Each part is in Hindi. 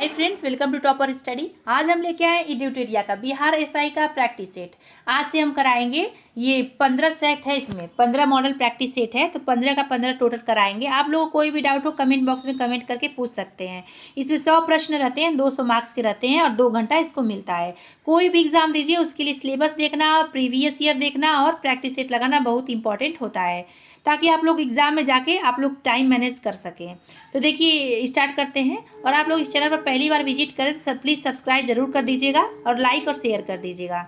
Hi friends, welcome to topper study. आज हम लेके आए एड्यूटेरिया का बिहार एसआई का प्रैक्टिस सेट। आज से हम कराएंगे ये 15 सेट है, इसमें 15 मॉडल प्रैक्टिस सेट है, तो 15 का 15 टोटल कराएंगे। आप लोगों को कोई भी डाउट हो कमेंट बॉक्स में कमेंट करके पूछ सकते हैं। इसमें 100 प्रश्न रहते हैं, 200 मार्क्स के रहते हैं और 2 घंटा इसको मिलता है। कोई भी एग्जाम दीजिए उसके लिए सिलेबस देखना, प्रीवियस ईयर देखना और प्रैक्टिस सेट लगाना बहुत इंपॉर्टेंट होता है, ताकि आप लोग एग्जाम में जाके आप लोग टाइम मैनेज कर सकें। तो देखिए स्टार्ट करते हैं। और आप लोग इस चैनल पर पहली बार विजिट करें तो प्लीज़ सब्सक्राइब जरूर कर दीजिएगा और लाइक और शेयर कर दीजिएगा।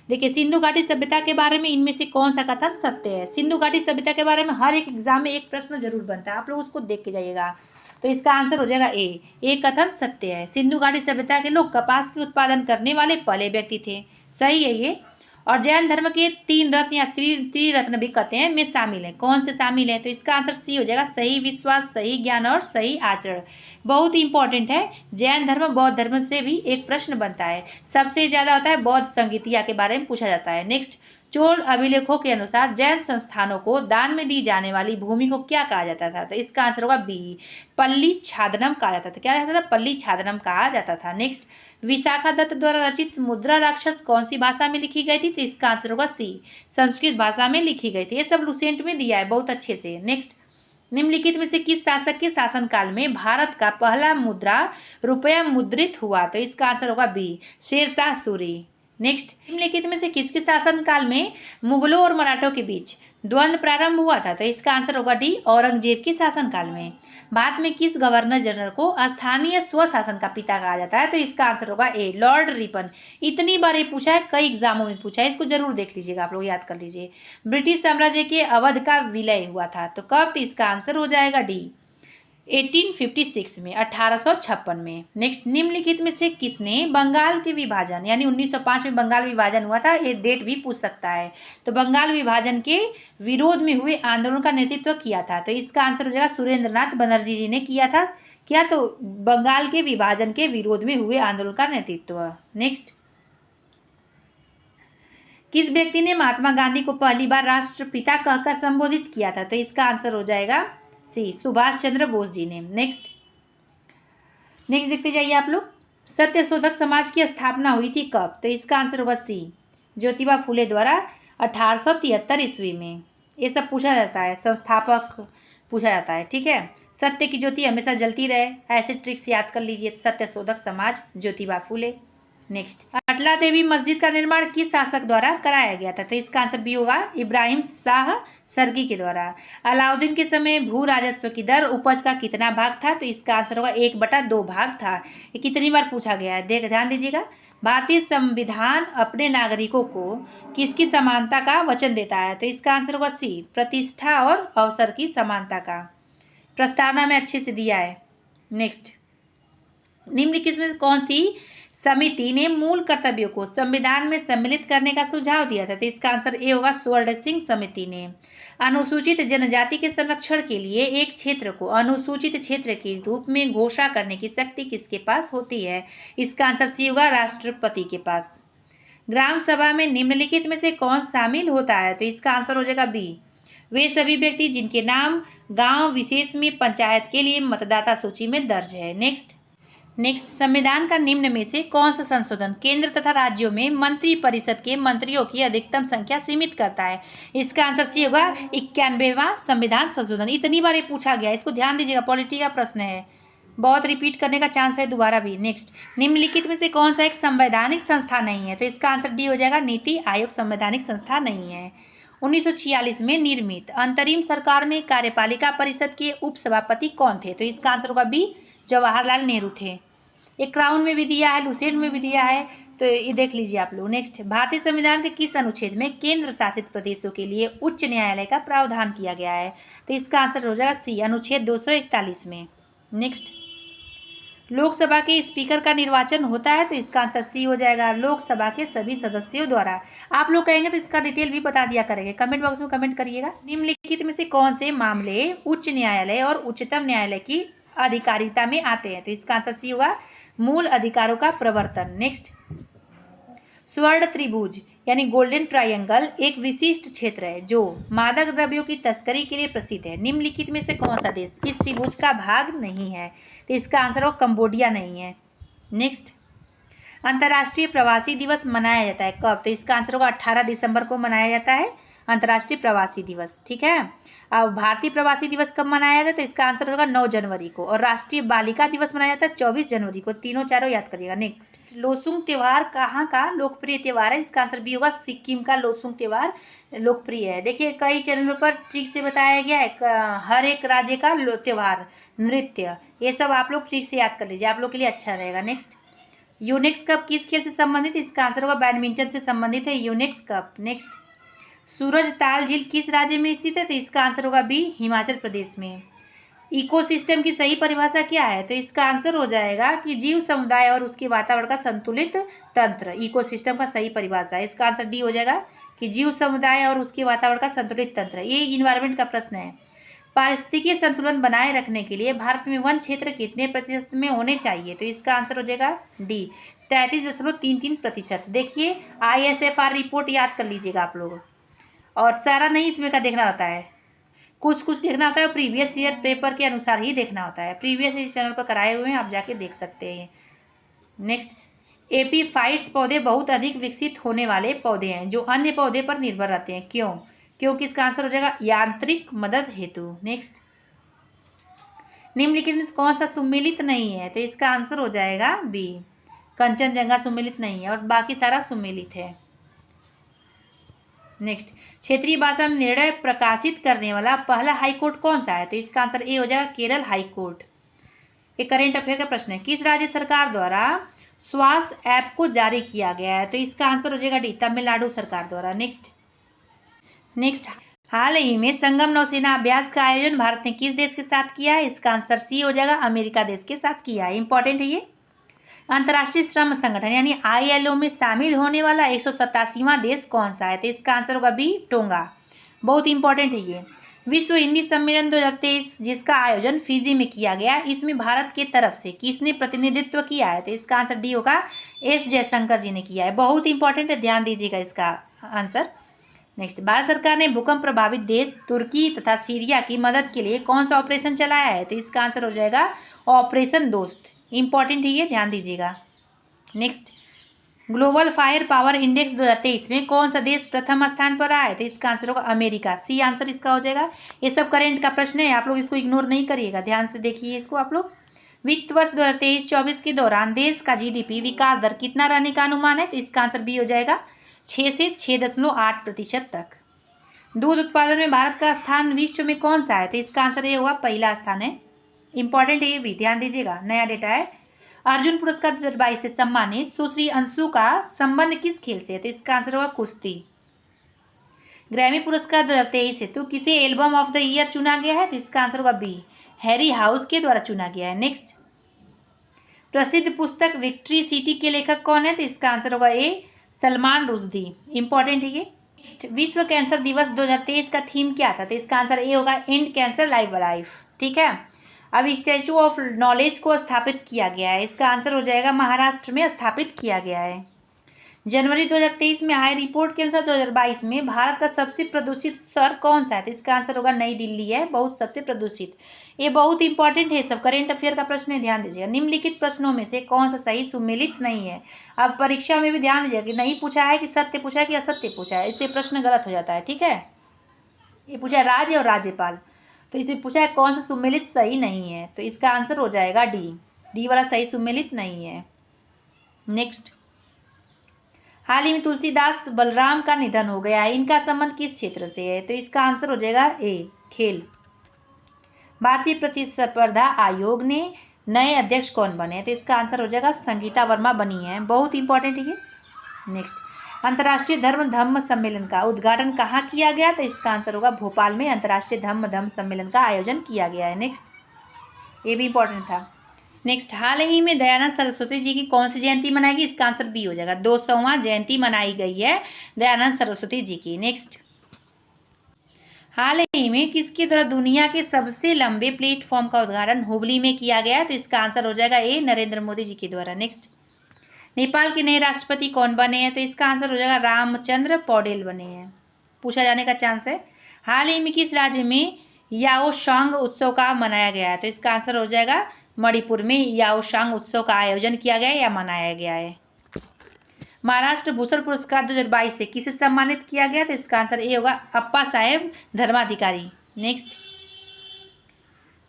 देखिए, सिंधु घाटी सभ्यता के बारे में इनमें से कौन सा कथन सत्य है। सिंधु घाटी सभ्यता के बारे में हर एक एग्जाम में एक प्रश्न जरूर बनता है, आप लोग उसको देख के जाइएगा। तो इसका आंसर हो जाएगा ए, एक कथन सत्य है। सिंधु घाटी सभ्यता के लोग कपास के उत्पादन करने वाले पहले व्यक्ति थे, सही है ये। और जैन धर्म के 3 रत्न या त्रिरत्न भी कहते हैं में शामिल है। कौन से शामिल है? तो इसका आंसर सी हो जाएगा, सही विश्वास, सही ज्ञान और सही आचरण। बहुत ही इंपॉर्टेंट है। जैन धर्म बौद्ध धर्म से भी एक प्रश्न बनता है। सबसे ज्यादा होता है बौद्ध संगीतिया के बारे में पूछा जाता है। नेक्स्ट, चोल अभिलेखों के अनुसार जैन संस्थानों को दान में दी जाने वाली भूमि को क्या कहा जाता था? तो इसका आंसर होगा बी, पल्ली छादनम कहा जाता था। क्या जाता था? पल्ली छादनम कहा जाता था। नेक्स्ट, विशाखा दत्त द्वारा रचित मुद्रा राक्षस कौन सी भाषा में लिखी गई थी? तो इसका आंसर होगा सी, संस्कृत भाषा में लिखी गई थी। ये सब लुसेंट में दिया है बहुत अच्छे से। नेक्स्ट, निम्नलिखित में से किस शासक के शासनकाल में भारत का पहला मुद्रा रुपया मुद्रित हुआ? तो इसका आंसर होगा बी, शेरशाह सूरी। नेक्स्ट, निम्नलिखित में से किसके शासनकाल में मुगलों और मराठों के बीच द्वंद्व प्रारंभ हुआ था? तो इसका आंसर होगा डी, औरंगजेब के शासनकाल में। भारत में किस गवर्नर जनरल को स्थानीय स्वशासन का पिता कहा जाता है? तो इसका आंसर होगा ए, लॉर्ड रिपन। इतनी बार ये पूछा है, कई एग्जामों में पूछा है, इसको जरूर देख लीजिएगा, आप लोग याद कर लीजिए। ब्रिटिश साम्राज्य के अवध का विलय हुआ था तो कब? तो इसका आंसर हो जाएगा डी, 1856 में, 1856 में। नेक्स्ट, निम्नलिखित में से किसने बंगाल के विभाजन यानी 1905 में बंगाल विभाजन हुआ था, ये डेट भी पूछ सकता है, तो बंगाल विभाजन के विरोध में हुए आंदोलन का नेतृत्व किया था? तो इसका आंसर हो जाएगा सुरेंद्रनाथ बनर्जी जी ने किया था। क्या? तो बंगाल के विभाजन के विरोध में हुए आंदोलन का नेतृत्व। नेक्स्ट, किस व्यक्ति ने महात्मा गांधी को पहली बार राष्ट्रपिता कहकर संबोधित किया था? तो इसका आंसर हो जाएगा सी, सुभाष चंद्र बोस जी ने। नेक्स्ट देखते जाइए आप लोग। सत्य शोधक समाज की स्थापना हुई थी कब? तो इसका आंसर होगा सी, ज्योतिबा फुले द्वारा 1873 ईस्वी में। ये सब पूछा जाता है, संस्थापक पूछा जाता है, ठीक है। सत्य की ज्योति हमेशा जलती रहे, ऐसे ट्रिक्स याद कर लीजिए। सत्य शोधक समाज, ज्योतिबा फुले। नेक्स्ट, अटला देवी मस्जिद का निर्माण किस शासक द्वारा कराया गया था? तो इसका आंसर बी होगा, इब्राहिम शाह सरगी के द्वारा। अलाउद्दीन के समय भू राजस्व की दर उपज का कितना भाग था? तो इसका आंसर होगा 1/2 भाग था। ये कितनी बार पूछा गया है, ध्यान दीजिएगा। भारतीय संविधान अपने नागरिकों को किसकी समानता का वचन देता है? तो इसका आंसर होगा सी, प्रतिष्ठा और अवसर की समानता का। प्रस्तावना में अच्छे से दिया है। नेक्स्ट, निम्नलिखित में कौन सी समिति ने मूल कर्तव्यों को संविधान में सम्मिलित करने का सुझाव दिया था? तो इसका आंसर ए होगा, स्वर्ण सिंह समिति ने। अनुसूचित जनजाति के संरक्षण के लिए एक क्षेत्र को अनुसूचित क्षेत्र के रूप में घोषणा करने की शक्ति किसके पास होती है? इसका आंसर सी होगा, राष्ट्रपति के पास। ग्राम सभा में निम्नलिखित में से कौन शामिल होता है? तो इसका आंसर हो जाएगा बी, वे सभी व्यक्ति जिनके नाम गांव विशेष में पंचायत के लिए मतदाता सूची में दर्ज है। नेक्स्ट, संविधान का निम्न में से कौन सा संशोधन केंद्र तथा राज्यों में मंत्री परिषद के मंत्रियों की अधिकतम संख्या सीमित करता है? इसका आंसर सी होगा, 91वां संविधान संशोधन। इतनी बार ये पूछा गया, इसको ध्यान दीजिएगा, पॉलिटी का प्रश्न है, बहुत रिपीट करने का चांस है दोबारा भी। नेक्स्ट, निम्नलिखित में से कौन सा एक संवैधानिक संस्था नहीं है? तो इसका आंसर डी हो जाएगा, नीति आयोग संवैधानिक संस्था नहीं है। 1946 में निर्मित अंतरिम सरकार में कार्यपालिका परिषद के उपसभापति कौन थे? तो इसका आंसर होगा बी, जवाहरलाल नेहरू थे। ये क्राउन में भी दिया है, लुसेंट में भी दिया है, तो ये देख लीजिए आप लोग। नेक्स्ट, भारतीय संविधान के किस अनुच्छेद में केंद्र शासित प्रदेशों के लिए उच्च न्यायालय का प्रावधान किया गया है? तो इसका आंसर हो जाएगा सी, अनुच्छेद 241 में। नेक्स्ट, लोकसभा के स्पीकर का निर्वाचन होता है? तो इसका आंसर सी हो जाएगा, लोकसभा के सभी सदस्यों द्वारा। आप लोग कहेंगे तो इसका डिटेल भी बता दिया करेंगे, कमेंट बॉक्स में कमेंट करिएगा। निम्नलिखित में से कौन से मामले उच्च न्यायालय और उच्चतम न्यायालय की अधिकारिता में आते हैं? तो इसका आंसर सी होगा, मूल अधिकारों का प्रवर्तन। नेक्स्ट, स्वर्ण त्रिभुज यानी गोल्डन ट्रायंगल एक विशिष्ट क्षेत्र है जो मादक द्रव्यों की तस्करी के लिए प्रसिद्ध है। निम्नलिखित में से कौन सा देश इस त्रिभुज का भाग नहीं है? तो इसका आंसर हो, कंबोडिया नहीं है। नेक्स्ट, अंतर्राष्ट्रीय प्रवासी दिवस मनाया जाता है कब? तो इसका आंसर होगा 18 दिसंबर को मनाया जाता है अंतर्राष्ट्रीय प्रवासी दिवस। ठीक है। अब भारतीय प्रवासी दिवस कब मनाया जाता है? तो इसका आंसर होगा 9 जनवरी को। और राष्ट्रीय बालिका दिवस मनाया जाता है 24 जनवरी को। तीनों चारों याद करिएगा। नेक्स्ट, लोसुंग त्यौहार कहाँ का लोकप्रिय त्यौहार है? इसका आंसर भी होगा सिक्किम का लोसुंग त्यौहार लोकप्रिय है। देखिए कई चैनलों पर ट्रिक से बताया गया है हर एक राज्य का त्यौहार, नृत्य, ये सब आप लोग ट्रिक से याद कर लीजिए, आप लोग के लिए अच्छा रहेगा। नेक्स्ट, यूनिक्स कप किस खेल से संबंधित? इसका आंसर होगा बैडमिंटन से संबंधित है यूनिक्स कप। नेक्स्ट, सूरज ताल झील किस राज्य में स्थित है? तो इसका आंसर होगा बी, हिमाचल प्रदेश में। इकोसिस्टम की सही परिभाषा क्या है? तो इसका आंसर हो जाएगा कि जीव समुदाय और उसके वातावरण का संतुलित तंत्र, इकोसिस्टम का सही परिभाषा है। इसका आंसर डी हो जाएगा कि जीव समुदाय और उसके वातावरण का संतुलित तंत्र। ये इन्वायरमेंट का प्रश्न है। पारिस्थितिकीय संतुलन बनाए रखने के लिए भारत में वन क्षेत्र कितने प्रतिशत में होने चाहिए? तो इसका आंसर हो जाएगा डी, 33.33%। देखिए ISFR रिपोर्ट याद कर लीजिएगा आप लोग, और सारा नहीं इसमें का देखना होता है, कुछ कुछ देखना होता है, प्रीवियस ईयर पेपर के अनुसार ही देखना होता है। प्रीवियस इस चैनल पर कराए हुए हैं, आप जाके देख सकते हैं। नेक्स्ट, एपीफाइट्स पौधे बहुत अधिक विकसित होने वाले पौधे हैं जो अन्य पौधे पर निर्भर रहते हैं। क्यों? क्योंकि इसका आंसर हो जाएगा यांत्रिक मदद हेतु। नेक्स्ट, निम्नलिखित में कौन सा सुमेलित नहीं है? तो इसका आंसर हो जाएगा बी, कंचनजंगा सुमेलित नहीं है और बाकी सारा सुमेलित है। नेक्स्ट, क्षेत्रीय भाषा में निर्णय प्रकाशित करने वाला पहला हाईकोर्ट कौन सा है? तो इसका आंसर ए हो जाएगा केरल हाईकोर्ट। एक करेंट अफेयर का प्रश्न है, किस राज्य सरकार द्वारा स्वास्थ्य ऐप को जारी किया गया है? तो इसका आंसर हो जाएगा डी, तमिलनाडु सरकार द्वारा। नेक्स्ट, हाल ही में संगम नौसेना अभ्यास का आयोजन भारत ने किस देश के साथ किया है? इसका आंसर सी हो जाएगा, अमेरिका देश के साथ किया है। इंपॉर्टेंट है ये। अंतर्राष्ट्रीय श्रम संगठन यानी ILO में शामिल होने वाला 187वां देश कौन सा है? तो इसका आंसर होगा बी, टोंगा। बहुत इंपॉर्टेंट है ये। विश्व हिंदी सम्मेलन 2023 जिसका आयोजन फिजी में किया गया, इसमें भारत की तरफ से किसने प्रतिनिधित्व किया है? तो इसका आंसर डी होगा, S जयशंकर जी ने किया है। बहुत इंपॉर्टेंट है, ध्यान दीजिएगा इसका आंसर। नेक्स्ट, भारत सरकार ने भूकंप प्रभावित देश तुर्की तथा सीरिया की मदद के लिए कौन सा ऑपरेशन चलाया है? तो इसका आंसर हो जाएगा ऑपरेशन दोस्त। इंपॉर्टेंट है ये, ध्यान दीजिएगा। Next, global fire power index 2023 में कौन सा देश प्रथम स्थान पर आया है? तो इसका आंसर होगा अमेरिका। सी आंसर इसका हो जाएगा। ये सब करेंट का प्रश्न है, आप लोग इसको इग्नोर नहीं करिएगा, ध्यान से देखिए इसको आप लोग। वित्त वर्ष 2023-24 के दौरान देश का GDP विकास दर कितना रहने का अनुमान है? तो इसका आंसर बी हो जाएगा, 6 से 6.8% तक। दूध उत्पादन में भारत का स्थान विश्व में कौन सा है? तो इसका आंसर ये होगा, पहला स्थान है। इंपॉर्टेंट है ये भी, ध्यान दीजिएगा, नया डेटा है। अर्जुन पुरस्कार 2022 से सम्मानित सुश्री अंशु का संबंध किस खेल से है? तो इसका आंसर होगा कुश्ती। ग्रैमी पुरस्कार 2023 से तो किसे एल्बम ऑफ द ईयर चुना गया है? तो इसका आंसर होगा बी, हैरी हाउस के द्वारा चुना गया है। नेक्स्ट, प्रसिद्ध पुस्तक विक्ट्री सिटी के लेखक कौन है? तो इसका आंसर होगा ए, सलमान रुश्दी। इंपॉर्टेंट है ये। विश्व कैंसर दिवस 2023 का थीम क्या था? तो इसका आंसर ए होगा, एंड कैंसर लाइव लाइफ। ठीक है। अब स्टैचू ऑफ नॉलेज को स्थापित किया गया है, इसका आंसर हो जाएगा महाराष्ट्र में स्थापित किया गया है। जनवरी 2023 में आए रिपोर्ट के अनुसार 2022 में भारत का सबसे प्रदूषित शहर कौन सा है? तो इसका आंसर होगा नई दिल्ली है, बहुत सबसे प्रदूषित। ये बहुत इंपॉर्टेंट है, सब करेंट अफेयर का प्रश्न है, ध्यान दीजिएगा। निम्नलिखित प्रश्नों में से कौन सा सही सुमेलित नहीं है? अब परीक्षा में भी ध्यान दीजिएगा कि नहीं पूछा है कि सत्य पूछा है कि असत्य पूछा है, इससे प्रश्न गलत हो जाता है। ठीक है, ये पूछा है राज्य और राज्यपाल, तो इसे पूछा है कौन सा सुमेलित सही नहीं है? तो इसका आंसर हो जाएगा डी वाला सही सुमेलित नहीं है। नेक्स्ट, हाल ही में तुलसीदास बलराम का निधन हो गया है, इनका संबंध किस क्षेत्र से है? तो इसका आंसर हो जाएगा ए, खेल। भारतीय प्रतिस्पर्धा आयोग ने नए अध्यक्ष कौन बने? तो इसका आंसर हो जाएगा संगीता वर्मा बनी है, बहुत इंपॉर्टेंट है ये। नेक्स्ट, अंतर्राष्ट्रीय धम्म सम्मेलन का उद्घाटन कहाँ किया गया? तो इसका आंसर होगा भोपाल में अंतर्राष्ट्रीय धम्म सम्मेलन का आयोजन किया गया है। नेक्स्ट, ये भी इंपॉर्टेंट था। नेक्स्ट, हाल ही में दयानंद सरस्वती जी की कौन सी जयंती मनाएगी? इसका आंसर बी हो जाएगा, 200वां जयंती मनाई गई है दयानंद सरस्वती जी की। नेक्स्ट, हाल ही में किसके द्वारा दुनिया के सबसे लंबे प्लेटफॉर्म का उद्घाटन हुबली में किया गया है? तो इसका आंसर हो जाएगा ए, नरेंद्र मोदी जी के द्वारा। नेक्स्ट, नेपाल के नए राष्ट्रपति कौन बने हैं? तो इसका आंसर हो जाएगा रामचंद्र पौडेल बने हैं, पूछा जाने का चांस है। हाल ही में किस राज्य में याओसांग उत्सव का मनाया गया है? तो इसका आंसर हो जाएगा मणिपुर में याओशांग उत्सव का आयोजन किया गया या मनाया गया है। महाराष्ट्र भूषण पुरस्कार 2022 से किसे सम्मानित किया गया, तो इसका आंसर ए होगा अप्पा साहेब धर्माधिकारी। नेक्स्ट,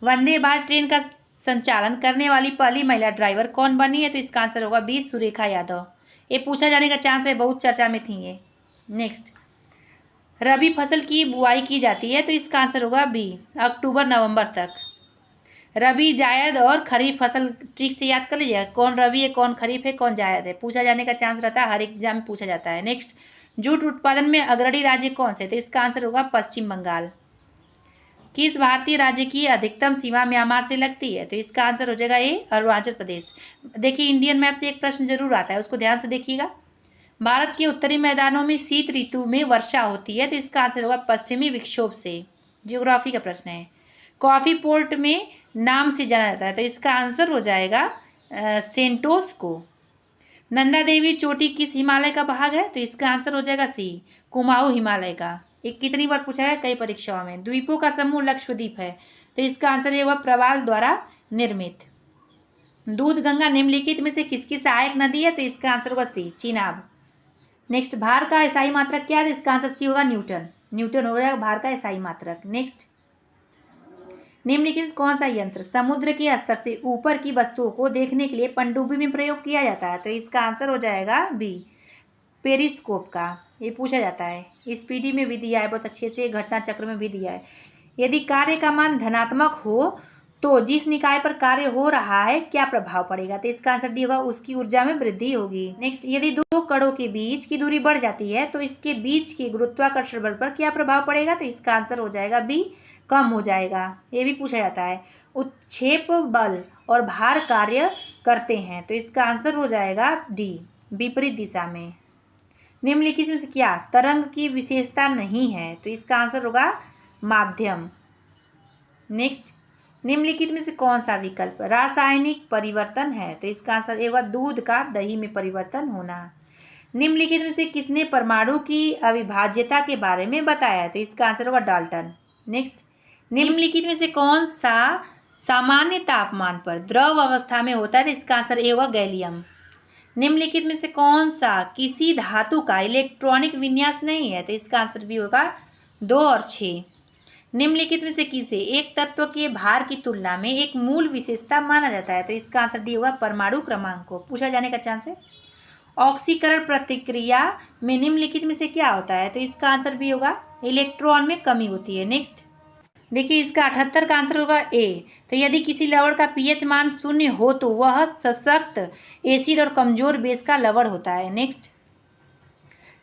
वंदे भारत ट्रेन का संचालन करने वाली पहली महिला ड्राइवर कौन बनी है, तो इसका आंसर होगा बी सुरेखा यादव। ये पूछा जाने का चांस है, बहुत चर्चा में थी ये। नेक्स्ट, रबी फसल की बुआई की जाती है, तो इसका आंसर होगा बी अक्टूबर नवंबर तक। रबी, जायद और खरीफ फसल ट्रिक से याद कर लीजिएगा, कौन रबी है, कौन खरीफ है, कौन जायद है, पूछा जाने का चांस रहता है, हर एग्जाम में पूछा जाता है। नेक्स्ट, जूट उत्पादन में अग्रणी राज्य कौन से, तो इसका आंसर होगा पश्चिम बंगाल। किस भारतीय राज्य की अधिकतम सीमा म्यांमार से लगती है, तो इसका आंसर हो जाएगा ए अरुणाचल प्रदेश। देखिए इंडियन मैप से एक प्रश्न जरूर आता है, उसको ध्यान से देखिएगा। भारत के उत्तरी मैदानों में शीत ऋतु में वर्षा होती है, तो इसका आंसर होगा पश्चिमी विक्षोभ से। ज्योग्राफी का प्रश्न है। कॉफी पोर्ट में नाम से जाना जाता है, तो इसका आंसर हो जाएगा सेंटोस को। नंदा देवी चोटी किस हिमालय का भाग है, तो इसका आंसर हो जाएगा सी कुमाऊं हिमालय का। एक कितनी बार पूछा है कई परीक्षाओं में। द्वीपों का समूह लक्षद्वीप है, तो इसका आंसर है वह प्रवाल द्वारा निर्मित। दूध गंगा निम्नलिखित में से किसकी सहायक नदी है, तो इसका आंसर होगा सी चिनाब। नेक्स्ट, भार का एसआई मात्रक क्या है, इसका आंसर सी होगा न्यूटन। न्यूटन हो जाएगा भार का एसआई मात्रक। नेक्स्ट, निम्नलिखित कौन सा यंत्र समुद्र के स्तर से ऊपर की वस्तुओं को देखने के लिए पनडुब्बी में प्रयोग किया जाता है, तो इसका आंसर हो जाएगा बी पेरिस्कोप का। ये पूछा जाता है, स्पीडी में भी दिया है बहुत अच्छे से, घटना चक्र में भी दिया है। यदि कार्य का मान धनात्मक हो तो जिस निकाय पर कार्य हो रहा है क्या प्रभाव पड़ेगा, तो इसका आंसर डी होगा उसकी ऊर्जा में वृद्धि होगी। नेक्स्ट, यदि दो कणों के बीच की दूरी बढ़ जाती है तो इसके बीच के गुरुत्वाकर्षण बल पर क्या प्रभाव पड़ेगा, तो इसका आंसर हो जाएगा बी कम हो जाएगा। ये भी पूछा जाता है। उत्क्षेप बल और भार कार्य करते हैं, तो इसका आंसर हो जाएगा डी विपरीत दिशा में। निम्नलिखित में से क्या तरंग की विशेषता नहीं है, तो इसका आंसर होगा माध्यम। नेक्स्ट, निम्नलिखित में से कौन सा विकल्प रासायनिक परिवर्तन है, तो इसका आंसर होगा दूध का दही में परिवर्तन होना। निम्नलिखित में से किसने परमाणु की अविभाज्यता के बारे में बताया है, तो इसका आंसर होगा डाल्टन। नेक्स्ट, निम्नलिखित में से कौन सा सामान्य तापमान पर द्रव अवस्था में होता है, तो इसका आंसर ए होगा गैलियम। निम्नलिखित में से कौन सा किसी धातु का इलेक्ट्रॉनिक विन्यास नहीं है, तो इसका आंसर भी होगा 2 और 6। निम्नलिखित में से किसे एक तत्व के भार की तुलना में एक मूल विशेषता माना जाता है, तो इसका आंसर डी होगा परमाणु क्रमांक को। पूछा जाने का चांस है। ऑक्सीकरण प्रतिक्रिया में निम्नलिखित में से क्या होता है, तो इसका आंसर भी होगा इलेक्ट्रॉन में कमी होती है। नेक्स्ट, देखिए इसका 78 का आंसर होगा ए। तो यदि किसी लवण का पीएच मान 0 हो तो वह सशक्त एसिड और कमजोर बेस का लवण होता है। नेक्स्ट,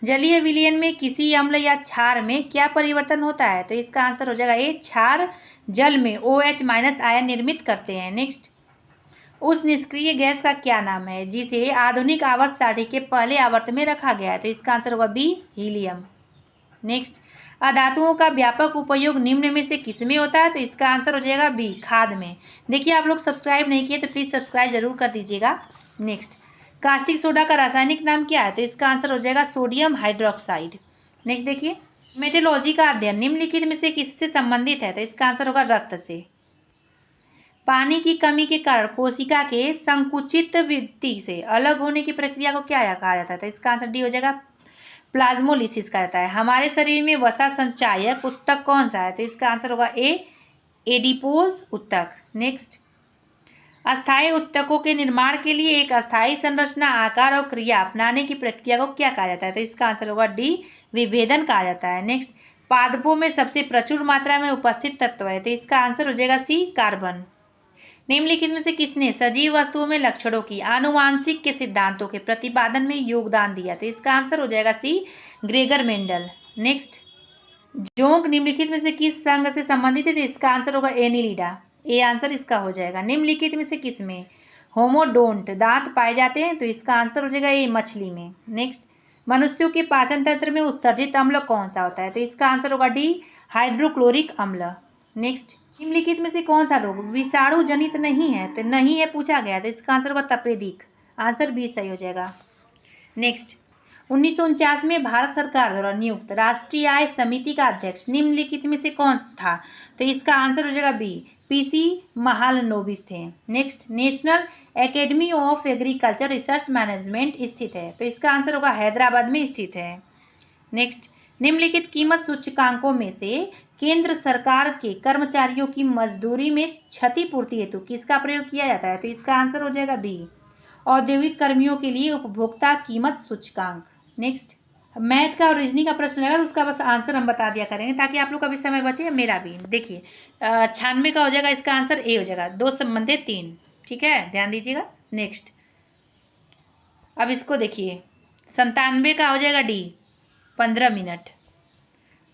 जलीय विलयन में किसी अम्ल या क्षार में क्या परिवर्तन होता है, तो इसका आंसर हो जाएगा ए क्षार जल में OH- आयन निर्मित करते हैं। नेक्स्ट, उस निष्क्रिय गैस का क्या नाम है जिसे आधुनिक आवर्त सारणी के पहले आवर्त में रखा गया है, तो इसका आंसर होगा बी हीलियम। नेक्स्ट, अधातुओं का व्यापक उपयोग निम्न में से किसमें होता है, तो इसका आंसर हो जाएगा बी खाद में। देखिए आप लोग सब्सक्राइब नहीं किए तो प्लीज़ सब्सक्राइब जरूर कर दीजिएगा। नेक्स्ट, कास्टिक सोडा का रासायनिक नाम क्या है, तो इसका आंसर हो जाएगा सोडियम हाइड्रोक्साइड। नेक्स्ट देखिए, मेटेरोलॉजी का अध्ययन निम्नलिखित में से किससे संबंधित है, तो इसका आंसर होगा रक्त से। पानी की कमी के कारण कोशिका के संकुचित वृत्ति से अलग होने की प्रक्रिया को क्या कहा जाता है, तो इसका आंसर डी हो जाएगा प्लाज्मोलिसिस कहा जाता है। हमारे शरीर में वसा संचायक उत्तक कौन सा है, तो इसका आंसर होगा ए एडिपोज उत्तक। नेक्स्ट, अस्थायी उत्तकों के निर्माण के लिए एक अस्थायी संरचना आकार और क्रिया अपनाने की प्रक्रिया को क्या कहा जाता है, तो इसका आंसर होगा डी विभेदन कहा जाता है। नेक्स्ट, पादपों में सबसे प्रचुर मात्रा में उपस्थित तत्व है, तो इसका आंसर हो जाएगा सी कार्बन। निम्नलिखित में से किसने सजीव वस्तुओं में लक्षणों की आनुवांशिक के सिद्धांतों के प्रतिपादन में योगदान दिया, तो इसका आंसर हो जाएगा सी ग्रेगर मेंडल। नेक्स्ट, जोंक निम्नलिखित में से किस संघ से संबंधित है, तो इसका आंसर होगा एनिलिडा। ए आंसर इसका हो जाएगा। निम्नलिखित में से किसमें होमोडोंट दांत पाए जाते हैं, तो इसका आंसर हो जाएगा ए मछली में। नेक्स्ट, मनुष्यों के पाचन तंत्र में उत्सर्जित अम्ल कौन सा होता है, तो इसका आंसर होगा डी हाइड्रोक्लोरिक अम्ल। नेक्स्ट, निम्नलिखित में से कौन सा रोग विषाणु जनित नहीं है, तो नहीं है पूछा गया, तो इसका आंसर होगा तपेदिक। आंसर बी सही हो जाएगा। नेक्स्ट, 1949 में भारत सरकार द्वारा नियुक्त राष्ट्रीय आय समिति का अध्यक्ष निम्नलिखित में से कौन था, तो इसका आंसर हो जाएगा बी पीसी महालनोबिस थे। Next, national academy of agriculture research management स्थित है, तो इसका आंसर होगा हैदराबाद में स्थित है। नेक्स्ट, निम्नलिखित कीमत सूचकांकों में से केंद्र सरकार के कर्मचारियों की मजदूरी में क्षतिपूर्ति हेतु किसका प्रयोग किया जाता है, तो इसका आंसर हो जाएगा बी, औद्योगिक कर्मियों के लिए उपभोक्ता कीमत सूचकांक। नेक्स्ट, मैथ का और रीजनिंग का प्रश्न रहेगा तो उसका बस आंसर हम बता दिया करेंगे ताकि आप लोग का भी समय बचे, मेरा भी। देखिए 96 का हो जाएगा, इसका आंसर ए हो जाएगा, 2 संबंधित 3, ठीक है, ध्यान दीजिएगा। नेक्स्ट, अब इसको देखिए, 97 का हो जाएगा डी, 15 मिनट।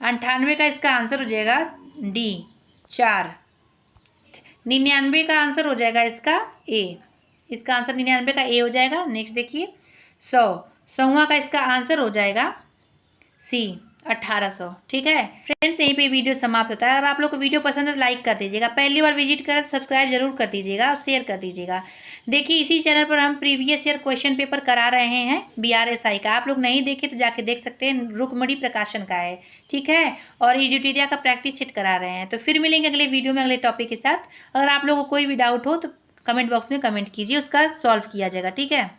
98 का इसका आंसर हो जाएगा डी, 4। 99 का आंसर हो जाएगा इसका ए, इसका आंसर 99 का ए हो जाएगा। नेक्स्ट देखिए, 100वां का इसका आंसर हो जाएगा सी, 1800। ठीक है फ्रेंड्स, यहीं पे वीडियो समाप्त होता है। अगर आप लोग को वीडियो पसंद है तो लाइक कर दीजिएगा, पहली बार विजिट करें तो सब्सक्राइब जरूर कर दीजिएगा और शेयर कर दीजिएगा। देखिए इसी चैनल पर हम प्रीवियस ईयर क्वेश्चन पेपर करा रहे हैं BRSI का, आप लोग नहीं देखे तो जाके देख सकते हैं, रुकमणी प्रकाशन का है। ठीक है, और एडिटोरिया का प्रैक्टिस सेट करा रहे हैं। तो फिर मिलेंगे अगले वीडियो में अगले टॉपिक के साथ। अगर आप लोगों को कोई भी डाउट हो तो कमेंट बॉक्स में कमेंट कीजिए, उसका सॉल्व किया जाएगा। ठीक है।